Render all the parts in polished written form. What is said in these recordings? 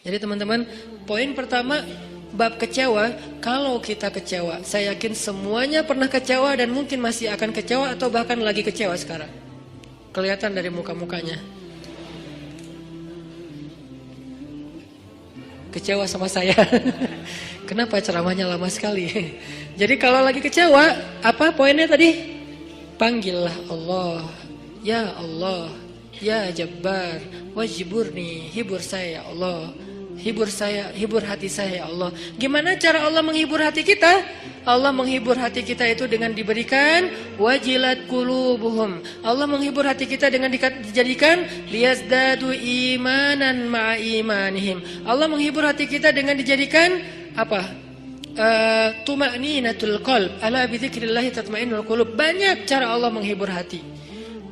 Jadi teman-teman, poin pertama bab kecewa. Kalau kita kecewa, saya yakin semuanya pernah kecewa dan mungkin masih akan kecewa atau bahkan lagi kecewa sekarang. Kelihatan dari muka-mukanya. Kecewa sama saya. Kenapa ceramahnya lama sekali? Jadi kalau lagi kecewa, apa poinnya tadi? Panggillah Allah. Ya Allah, ya Jabbar, wajiburni, hibur saya ya Allah. Hibur saya, hibur hati saya ya Allah. Gimana cara Allah menghibur hati kita? Allah menghibur hati kita itu dengan diberikan wajilat qulubuhum. Allah menghibur hati kita dengan dijadikan liyazdadu imanan ma'a imanihim. Allah menghibur hati kita dengan dijadikan apa? Tuma'ninatul qalb. Ala bidzikrillah tatma'innul qulub. Banyak cara Allah menghibur hati.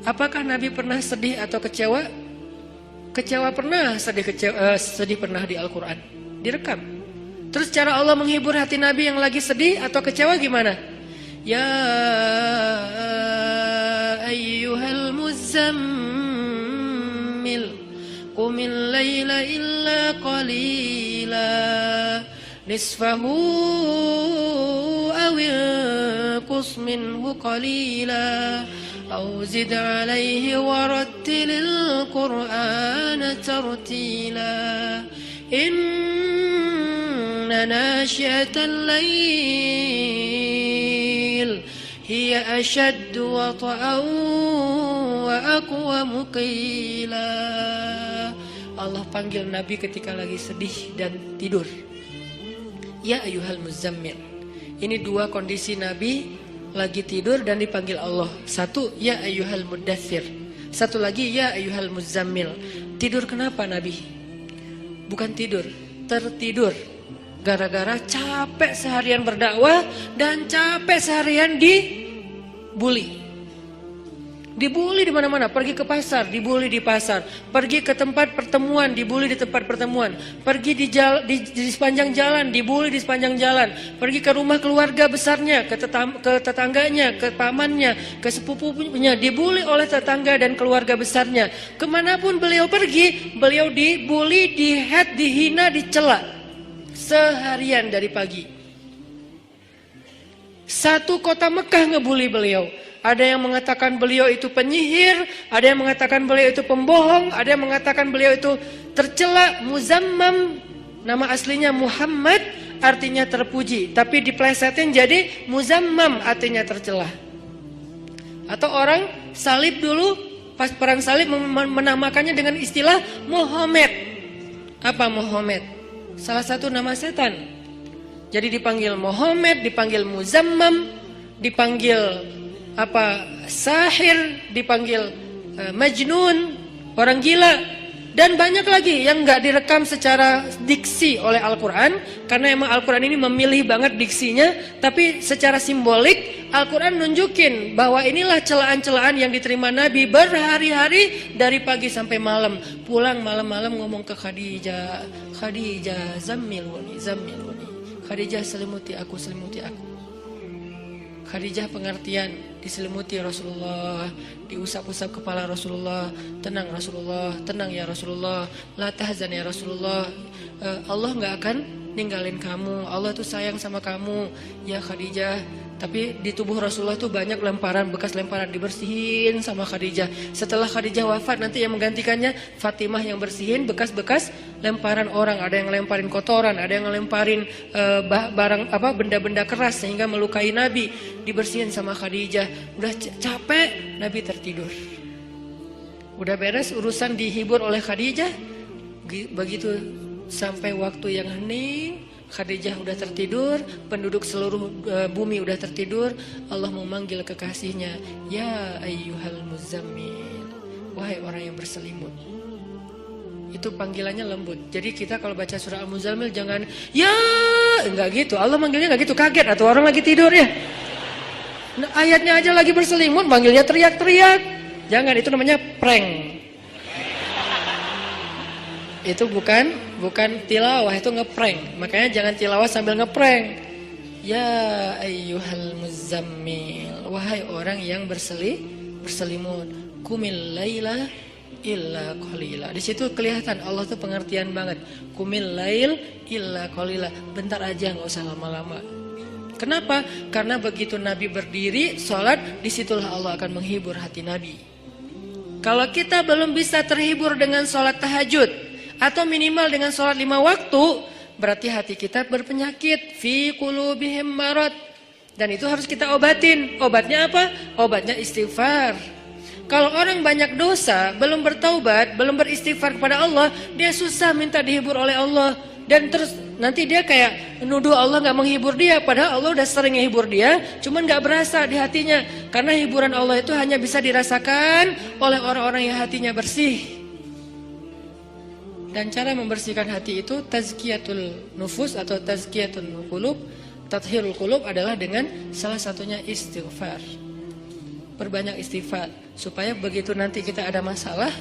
Apakah Nabi pernah sedih atau kecewa? Kecewa pernah, sedih pernah di Al-Quran, direkam. Terus cara Allah menghibur hati Nabi yang lagi sedih atau kecewa gimana? Ya ayyuhal muzammil qumil laila illa qalila nisfahu awil qus minhu qalila أو زد عليه ورتل القرآن ترتيلا إن ناشئة الليل هي أشد وطئا وأقوم قيلا. Allah panggil Nabi ketika lagi sedih dan tidur. Ya ayyuhal muzammil. Ini dua kondisi Nabi lagi tidur dan dipanggil Allah. Satu, ya ayyuhal muddathir. Satu lagi, ya ayyuhal muzammil. Tidur kenapa Nabi? Bukan tidur, tertidur. Gara-gara capek seharian berdakwah dan capek seharian dibully. Dibully di mana-mana, pergi ke pasar, dibully di pasar, pergi ke tempat pertemuan, dibully di tempat pertemuan, pergi di sepanjang jalan, dibully di sepanjang jalan, pergi ke rumah keluarga besarnya, ke tetangganya, ke pamannya, ke sepupunya, dibully oleh tetangga dan keluarga besarnya. Kemanapun beliau pergi, beliau dibully, dihat, dihina, dicela seharian dari pagi. Satu kota Mekah ngebully beliau. Ada yang mengatakan beliau itu penyihir, ada yang mengatakan beliau itu pembohong, ada yang mengatakan beliau itu tercela. Muzammam, nama aslinya Muhammad, artinya terpuji, tapi diplesetin jadi Muzammam, artinya tercela. Atau orang salib dulu, pas perang salib menamakannya dengan istilah Muhammad. Apa Muhammad? Salah satu nama setan. Jadi dipanggil Muhammad, dipanggil Muzammam, dipanggil sahir, dipanggil majnun, orang gila, dan banyak lagi yang nggak direkam secara diksi oleh Al-Quran, karena emang Al-Quran ini memilih banget diksinya. Tapi secara simbolik Al-Quran nunjukin bahwa inilah celaan-celaan yang diterima Nabi berhari-hari dari pagi sampai malam. Pulang malam-malam ngomong ke Khadijah, Khadijah zammiluni, zammiluni, Khadijah selimuti aku, selimuti aku. Khadijah pengertian, diselimuti Rasulullah, diusap-usap kepala Rasulullah. Tenang Rasulullah, tenang ya Rasulullah, la tahzan ya Rasulullah, Allah gak akan ninggalin kamu, Allah tuh sayang sama kamu ya Khadijah. Tapi di tubuh Rasulullah tuh banyak lemparan, bekas lemparan, dibersihin sama Khadijah. Setelah Khadijah wafat, nanti yang menggantikannya Fatimah yang bersihin bekas-bekas lemparan orang. Ada yang lemparin kotoran, ada yang lemparin barang benda-benda keras sehingga melukai Nabi, dibersihin sama Khadijah. Udah capek, Nabi tertidur. Udah beres urusan, dihibur oleh Khadijah. Begitu sampai waktu yang hening, Khadijah udah tertidur, penduduk seluruh bumi udah tertidur. Allah memanggil kekasihnya, ya ayyuhal muzammil, wahai orang yang berselimut. Itu panggilannya lembut. Jadi kita kalau baca surah Al-Muzammil jangan ya, enggak gitu. Allah manggilnya enggak gitu, kaget atau orang lagi tidur ya. Nah, ayatnya aja lagi berselimut, manggilnya teriak-teriak. Jangan, itu namanya prank. Itu bukan tilawah, itu ngeprank. Makanya jangan tilawah sambil ngeprank. Ya ayyuhal muzammil, wahai orang yang berselimut, qumil laila illa qalila. Di situ kelihatan Allah tuh pengertian banget. Qumil lail illa qalila. Bentar aja, nggak usah lama-lama. Kenapa? Karena begitu Nabi berdiri sholat, disitulah Allah akan menghibur hati Nabi. Kalau kita belum bisa terhibur dengan sholat tahajud atau minimal dengan sholat 5 waktu, berarti hati kita berpenyakit. Fi qulubihim marad. Dan itu harus kita obatin. Obatnya apa? Obatnya istighfar. Kalau orang banyak dosa, belum bertaubat, belum beristighfar kepada Allah, dia susah minta dihibur oleh Allah. Dan terus nanti dia kayak menuduh Allah gak menghibur dia. Padahal Allah udah sering menghibur dia, cuman gak berasa di hatinya. Karena hiburan Allah itu hanya bisa dirasakan oleh orang-orang yang hatinya bersih. Dan cara membersihkan hati itu tazkiyatul nufus atau tazkiyatul qulub, tathhirul qulub adalah dengan salah satunya istighfar. Perbanyak istighfar supaya begitu nanti kita ada masalah,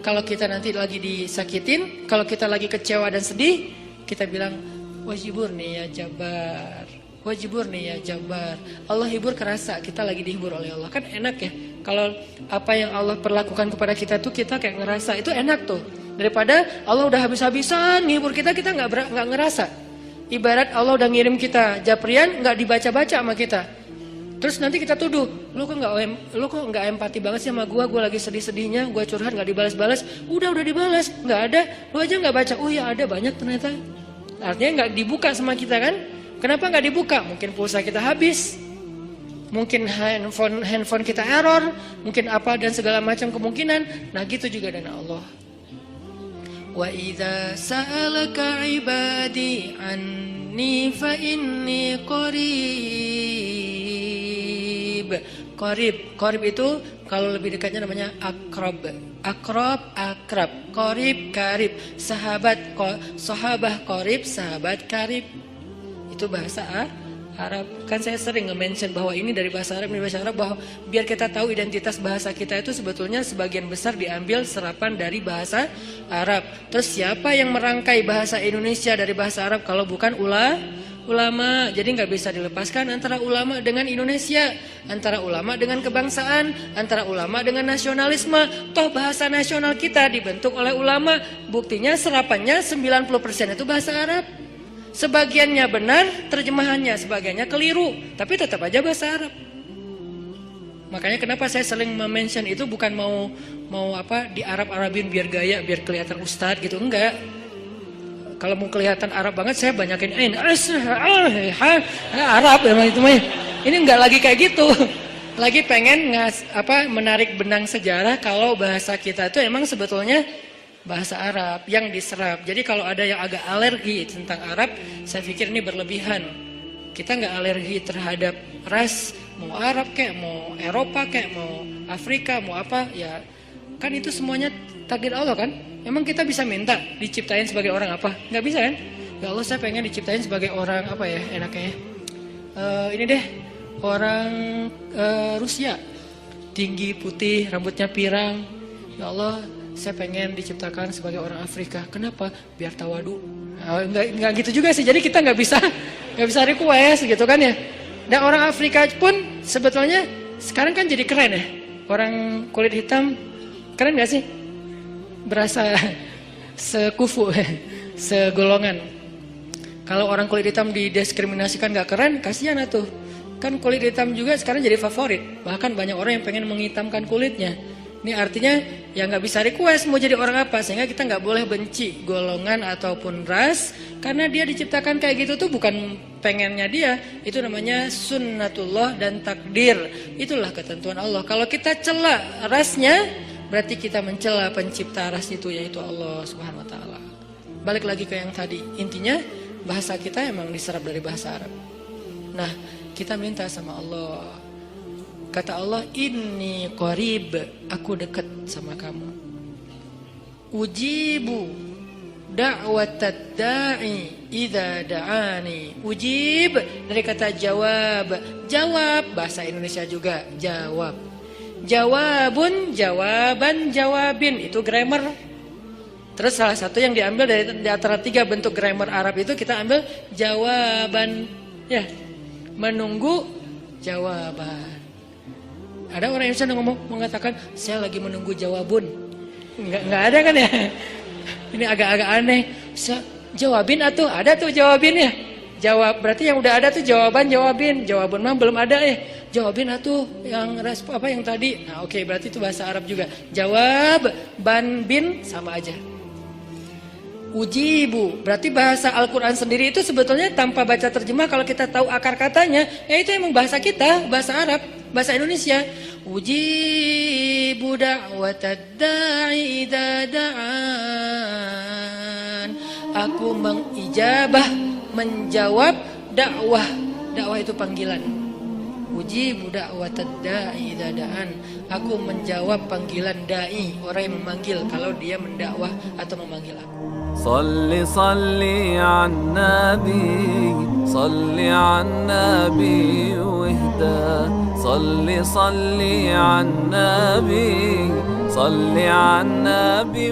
kalau kita nanti lagi disakitin, kalau kita lagi kecewa dan sedih, kita bilang wajiburni ya Jabbar, wajiburni ya Jabbar. Allah hibur kerasa kita lagi dihibur oleh Allah. Kan enak ya, kalau apa yang Allah perlakukan kepada kita tuh kita kayak ngerasa, itu enak tuh. Daripada Allah udah habis-habisan nghibur kita, kita nggak ngerasa. Ibarat Allah udah ngirim kita japrian, nggak dibaca-baca sama kita. Terus nanti kita tuduh, lu kok nggak empati banget sih sama gue lagi sedih-sedihnya, gue curhat nggak dibalas-balas. Udah dibalas, nggak ada, lu aja nggak baca. Oh ya ada, banyak ternyata. Artinya nggak dibuka sama kita kan? Kenapa nggak dibuka? Mungkin pulsa kita habis, mungkin handphone kita error, mungkin apa dan segala macam kemungkinan. Nah gitu juga dengan Allah. Wa idza sa'alaka ibadi anni fa inni qarib itu kalau lebih dekatnya namanya akrab. Qarib, karib, sahabah qarib, sahabat karib. Itu bahasa Arab. Kan saya sering nge-mention bahwa ini dari bahasa Arab, bahwa biar kita tahu identitas bahasa kita itu sebetulnya sebagian besar diambil serapan dari bahasa Arab. Terus siapa yang merangkai bahasa Indonesia dari bahasa Arab kalau bukan ulama? Jadi nggak bisa dilepaskan antara ulama dengan Indonesia, antara ulama dengan kebangsaan, antara ulama dengan nasionalisme. Toh bahasa nasional kita dibentuk oleh ulama. Buktinya serapannya 90% itu bahasa Arab. Sebagiannya benar, terjemahannya sebagiannya keliru, tapi tetap aja bahasa Arab. Makanya kenapa saya sering mention itu bukan mau apa di Arab-Arabin biar gaya, biar kelihatan ustadz gitu, enggak. Kalau mau kelihatan Arab banget saya banyakin Arab emang itu mah. Ini enggak lagi kayak gitu. Lagi pengen menarik benang sejarah kalau bahasa kita itu emang sebetulnya bahasa Arab yang diserap. Jadi kalau ada yang agak alergi tentang Arab, saya pikir ini berlebihan. Kita nggak alergi terhadap ras, mau Arab kayak, mau Eropa kayak, mau Afrika, mau apa, ya kan itu semuanya takdir Allah kan. Emang kita bisa minta diciptain sebagai orang apa? Nggak bisa kan? Ya Allah saya pengen diciptain sebagai orang apa ya enaknya. Ini deh orang Rusia, tinggi, putih, rambutnya pirang. Ya Allah saya pengen diciptakan sebagai orang Afrika. Kenapa? Biar tawadu. Enggak gitu juga sih. Jadi kita nggak bisa request gitu kan ya. Dan orang Afrika pun sebetulnya sekarang kan jadi keren ya. Orang kulit hitam keren nggak sih? Berasa sekufu, segolongan. Kalau orang kulit hitam didiskriminasikan nggak keren, kasihan atuh. Kan kulit hitam juga sekarang jadi favorit. Bahkan banyak orang yang pengen menghitamkan kulitnya. Ini artinya ya nggak bisa request mau jadi orang apa, sehingga kita nggak boleh benci golongan ataupun ras, karena dia diciptakan kayak gitu tuh bukan pengennya dia, itu namanya sunnatullah dan takdir, itulah ketentuan Allah. Kalau kita cela rasnya, berarti kita mencela pencipta ras itu, yaitu Allah Subhanahu Wa Taala. Balik lagi ke yang tadi, intinya bahasa kita emang diserap dari bahasa Arab. Nah kita minta sama Allah. Kata Allah, inni qarib, aku dekat sama kamu. Ujibu da'watad da'i idza da'ani. Ujib dari kata jawab. Jawab bahasa Indonesia juga jawab. Jawabun, jawaban, jawabin, itu grammar. Terus salah satu yang diambil dari antara 3 bentuk grammar Arab itu kita ambil jawaban, ya, menunggu jawaban. Ada orang Indonesia yang mengatakan saya lagi menunggu jawabun. Nggak ada kan ya? Ini agak-agak aneh. Jawabin atuh, ada tuh jawabinnya. Jawab, berarti yang udah ada tuh jawabin. Jawaban mah belum ada ya. Jawabin atuh yang apa yang tadi. Nah, oke, berarti itu bahasa Arab juga. Jawab, ban bin sama aja. Ujibu, berarti bahasa Al-Quran sendiri itu sebetulnya tanpa baca terjemah, kalau kita tahu akar katanya, ya itu emang bahasa kita, bahasa Arab, bahasa Indonesia. Ujibu da'watad da'i idza da'an. Aku mengijabah, menjawab dakwah. Dakwah itu panggilan. Ujibu da'watad da'i idza da'an. Aku menjawab panggilan dai, orang yang memanggil kalau dia mendakwah atau memanggil aku. صلي صلي عالنبي صلي عالنبي واهدى صلي صلي عالنبي صلي عالنبي